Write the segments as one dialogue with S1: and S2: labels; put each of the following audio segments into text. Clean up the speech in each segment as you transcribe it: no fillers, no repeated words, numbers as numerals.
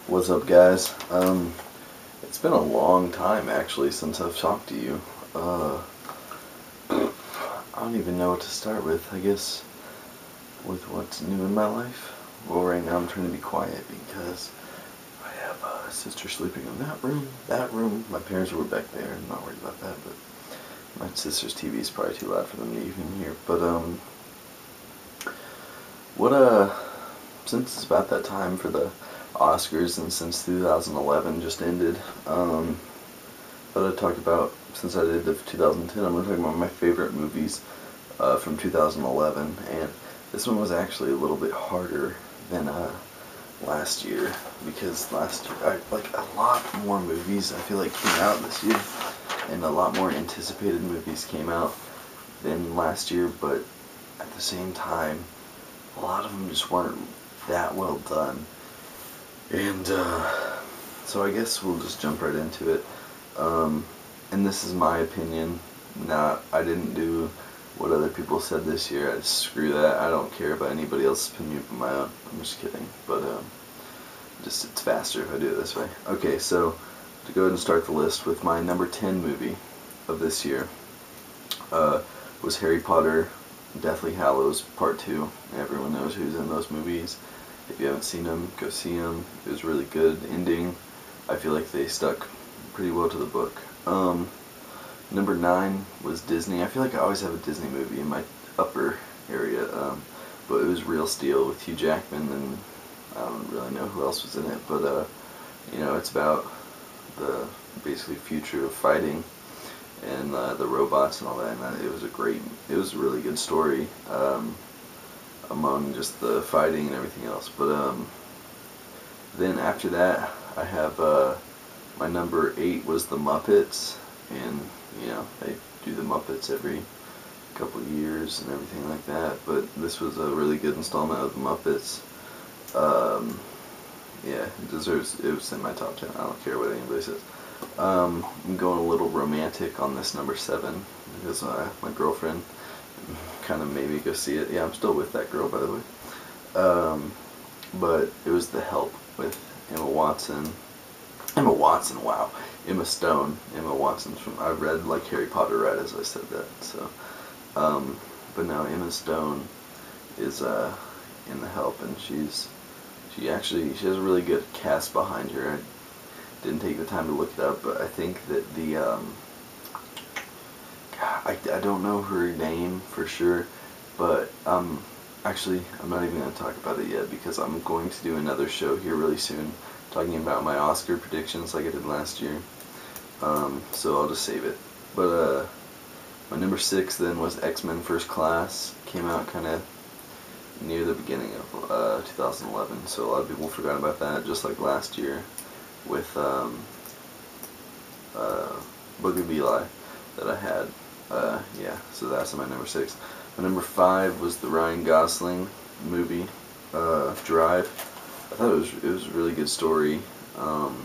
S1: What's up, guys? It's been a long time actually since I've talked to you. I don't even know what to start with. I guess with what's new in my life. Well, right now I'm trying to be quiet because I have a sister sleeping in that room. My parents were back there. I'm not worried about that, but my sister's TV is probably too loud for them to even hear. But since it's about that time for the Oscars, and since 2011 just ended, thought I'd talk about, since I did the 2010, I'm going to talk about my favorite movies from 2011, and this one was actually a little bit harder than last year, because last year, like a lot more movies I feel like came out this year, and a lot more anticipated movies came out than last year, but at the same time, a lot of them just weren't that well done. And so I guess we'll just jump right into it. And this is my opinion. I didn't do what other people said this year. Screw that. I don't care about anybody else's opinion but my own. I'm just kidding. But it's faster if I do it this way. Okay, so to go ahead and start the list with my number 10 movie of this year was Harry Potter Deathly Hallows Part 2. Everyone knows who's in those movies. If you haven't seen them, go see them. It was really good ending. I feel like they stuck pretty well to the book. Number 9 was Disney. I feel like I always have a Disney movie in my upper area, but it was Real Steel with Hugh Jackman, and I don't really know who else was in it, but you know, it's about the basically future of fighting and the robots and all that, and it was a really good story. Among just the fighting and everything else. But then after that, I have my number 8 was The Muppets, and you know, they do The Muppets every couple years and everything like that, but this was a really good installment of The Muppets. Yeah, it was in my top 10. I don't care what anybody says. I'm going a little romantic on this number 7, because my girlfriend kind of made me go see it. Yeah, I'm still with that girl, by the way. But it was The Help with Emma Watson. Wow. Emma Stone. Emma Watson I read like Harry Potter right as I said that. So, but no, Emma Stone is in The Help, and she has a really good cast behind her. I didn't take the time to look it up, but I think that the I don't know her name for sure, but actually I'm not even going to talk about it yet, because I'm going to do another show here really soon talking about my Oscar predictions like I did last year, so I'll just save it. But my number 6 then was X-Men First Class. Came out kind of near the beginning of 2011, so a lot of people forgot about that, just like last year with Book of Eli that I had. Yeah, so that's my number 6. My number 5 was the Ryan Gosling movie, Drive. I thought it was a really good story. You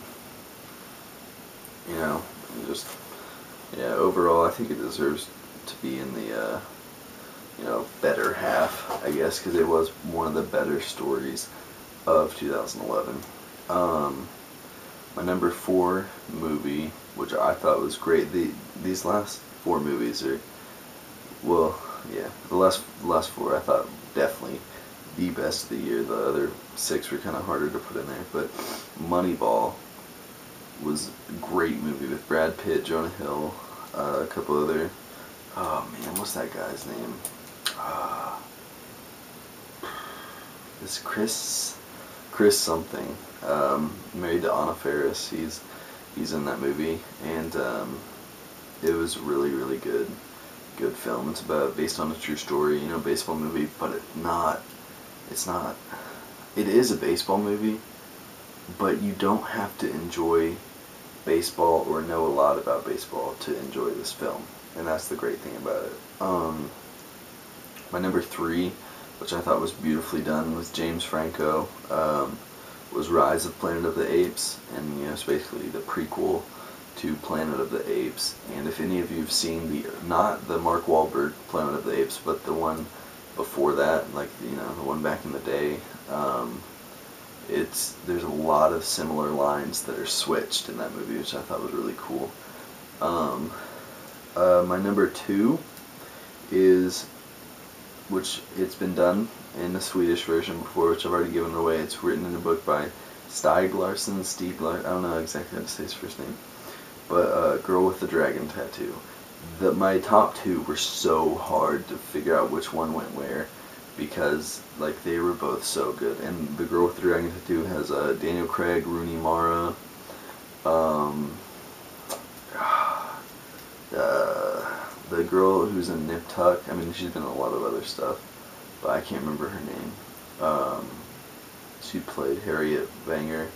S1: know, just, yeah, overall I think it deserves to be in the you know, better half, I guess, because it was one of the better stories of 2011. My number 4 movie, which I thought was great. These last 4 movies are, well, yeah, the last 4 I thought definitely the best of the year. The other 6 were kind of harder to put in there, but Moneyball was a great movie with Brad Pitt, Jonah Hill, a couple other, oh man, what's that guy's name? It's Chris something, married to Anna Faris. He's in that movie, and it was really good film. It's based on a true story, you know, baseball movie, but it is a baseball movie, but you don't have to enjoy baseball or know a lot about baseball to enjoy this film, and that's the great thing about it. My number 3, which I thought was beautifully done with James Franco, was Rise of Planet of the Apes, and you know, it's basically the prequel to Planet of the Apes. And if any of you have seen not the Mark Wahlberg Planet of the Apes, but the one before that, like, you know, the one back in the day, there's a lot of similar lines that are switched in that movie, which I thought was really cool. My number 2 is, which it's been done in the Swedish version before, which I've already given away. It's written in a book by Stieg Larsson, I don't know exactly how to say his first name, but Girl with the Dragon Tattoo. My top 2 were so hard to figure out which one went where, because like they were both so good. And the Girl with the Dragon Tattoo has Daniel Craig, Rooney Mara, the girl who's in Nip Tuck. I mean, she's been in a lot of other stuff, but I can't remember her name. She played Harriet Wenger.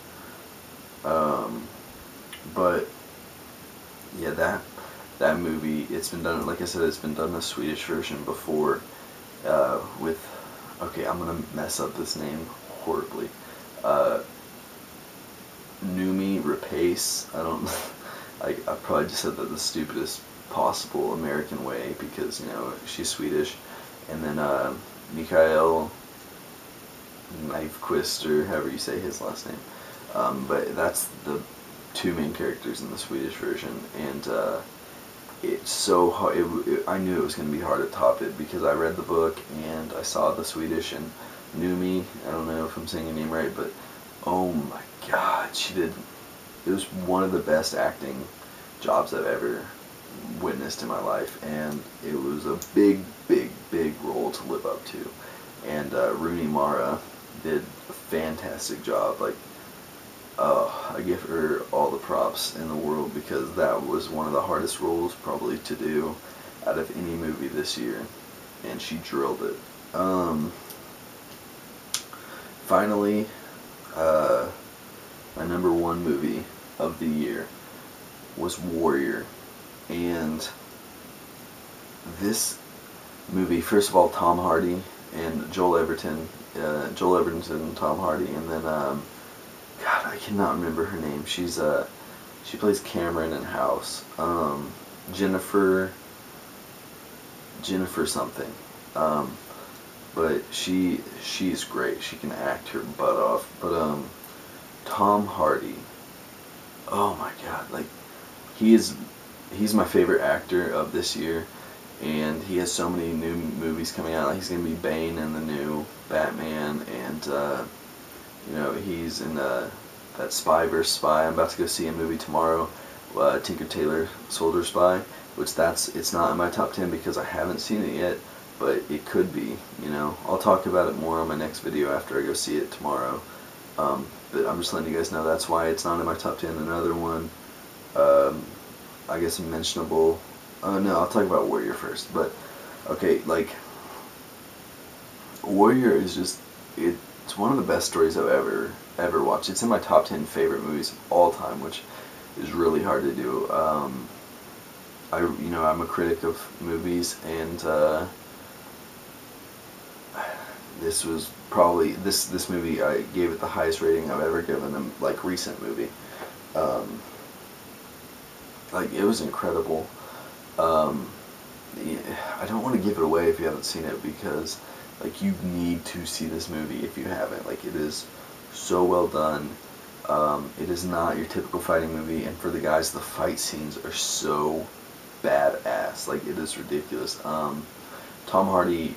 S1: But yeah, that movie, it's been done, like I said, it's been done in the Swedish version before, with, okay, I'm gonna mess up this name horribly. Noomi Rapace. I don't. I probably just said that the stupidest possible American way, because, you know, she's Swedish. And then Mikael Nyqvist, or however you say his last name. But that's the 2 main characters in the Swedish version, and it's so hard. I knew it was going to be hard to top it, because I read the book and I saw the Swedish, and Noomi, I don't know if I'm saying your name right, but oh my god, it was one of the best acting jobs I've ever witnessed in my life, and it was a big, big, big role to live up to. And Rooney Mara did a fantastic job. Like, I give her all the props in the world, because that was one of the hardest roles probably to do out of any movie this year, and she drilled it. Finally, my number 1 movie of the year was Warrior. And this movie, first of all, Tom Hardy and Joel Edgerton and Tom Hardy, and then God, I cannot remember her name. She plays Cameron in House. Jennifer something. But she's great. She can act her butt off. But Tom Hardy, oh my god, like he's my favorite actor of this year, and he has so many new movies coming out. Like, he's gonna be Bane in the new Batman, and you know, he's in that Spy vs. Spy. I'm about to go see a movie tomorrow, Tinker Tailor Soldier Spy, which it's not in my top 10 because I haven't seen it yet, but it could be. You know, I'll talk about it more on my next video after I go see it tomorrow. But I'm just letting you guys know that's why it's not in my top 10. Another one, I guess mentionable. No, I'll talk about Warrior first. But okay, like, Warrior is just, it's one of the best stories I've ever watched. It's in my top 10 favorite movies of all time, which is really hard to do. I'm a critic of movies, and this was probably this movie, I gave it the highest rating I've ever given a like recent movie. Like, it was incredible. I don't want to give it away if you haven't seen it, because like, you need to see this movie if you haven't. Like, it is so well done. It is not your typical fighting movie, and for the guys, the fight scenes are so badass. Like, it is ridiculous. Tom Hardy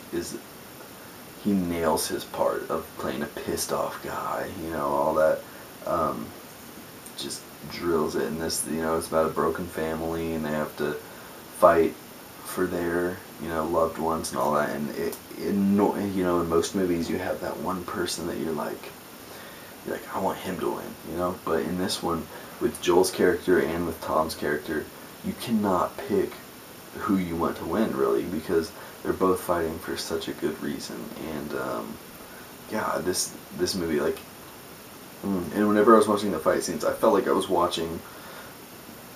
S1: he nails his part of playing a pissed off guy, you know, all that. Just drills it. And this, you know, it's about a broken family, and they have to fight for their, you know, loved ones and all that. And you know, in most movies you have that one person that you're like, I want him to win, you know. But in this one, with Joel's character and with Tom's character, you cannot pick who you want to win, really, because they're both fighting for such a good reason. And yeah, this movie, like, and whenever I was watching the fight scenes, I felt like I was watching,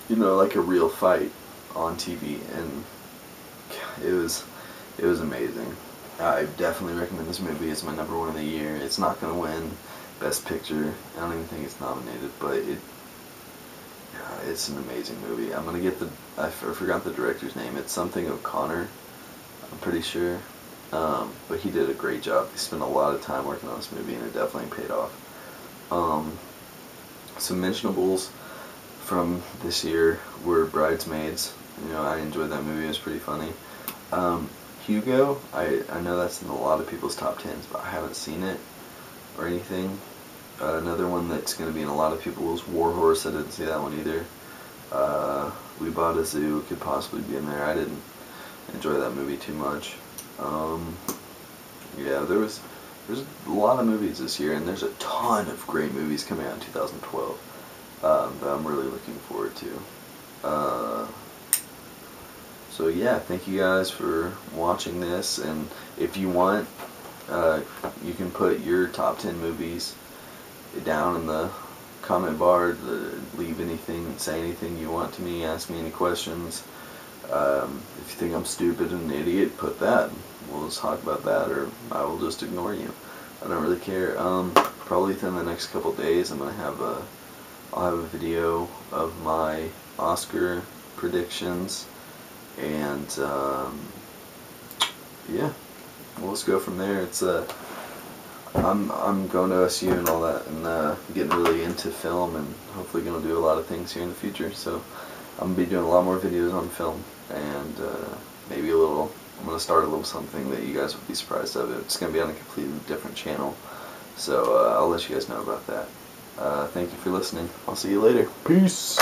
S1: you know, like a real fight on TV, and it was amazing. I definitely recommend this movie. It's my number 1 of the year. It's not going to win Best Picture. I don't even think it's nominated, but it's an amazing movie. I'm going to get I forgot the director's name. It's something O'Connor, I'm pretty sure. But he did a great job. He spent a lot of time working on this movie, and it definitely paid off. Some mentionables from this year were Bridesmaids. You know, I enjoyed that movie. It was pretty funny. Hugo, I know that's in a lot of people's top 10s, but I haven't seen it or anything. Another one that's going to be in a lot of people's War Horse. I didn't see that one either. We Bought a Zoo could possibly be in there. I didn't enjoy that movie too much. Yeah, there's a lot of movies this year, and there's a ton of great movies coming out in 2012 that I'm really looking forward to. So yeah, thank you guys for watching this, and if you want, you can put your top 10 movies down in the comment bar. Leave anything, say anything you want to me, ask me any questions. If you think I'm stupid and an idiot, put that. We'll just talk about that, or I will just ignore you. I don't really care. Probably within the next couple days, I'll have a video of my Oscar predictions, and yeah, we'll just go from there. It's I'm going to SU and all that, and getting really into film, and hopefully going to do a lot of things here in the future. So I'm going to be doing a lot more videos on film, and maybe a little. I'm going to start a little something that you guys would be surprised of. It's going to be on a completely different channel, so I'll let you guys know about that. Thank you for listening. I'll see you later. Peace.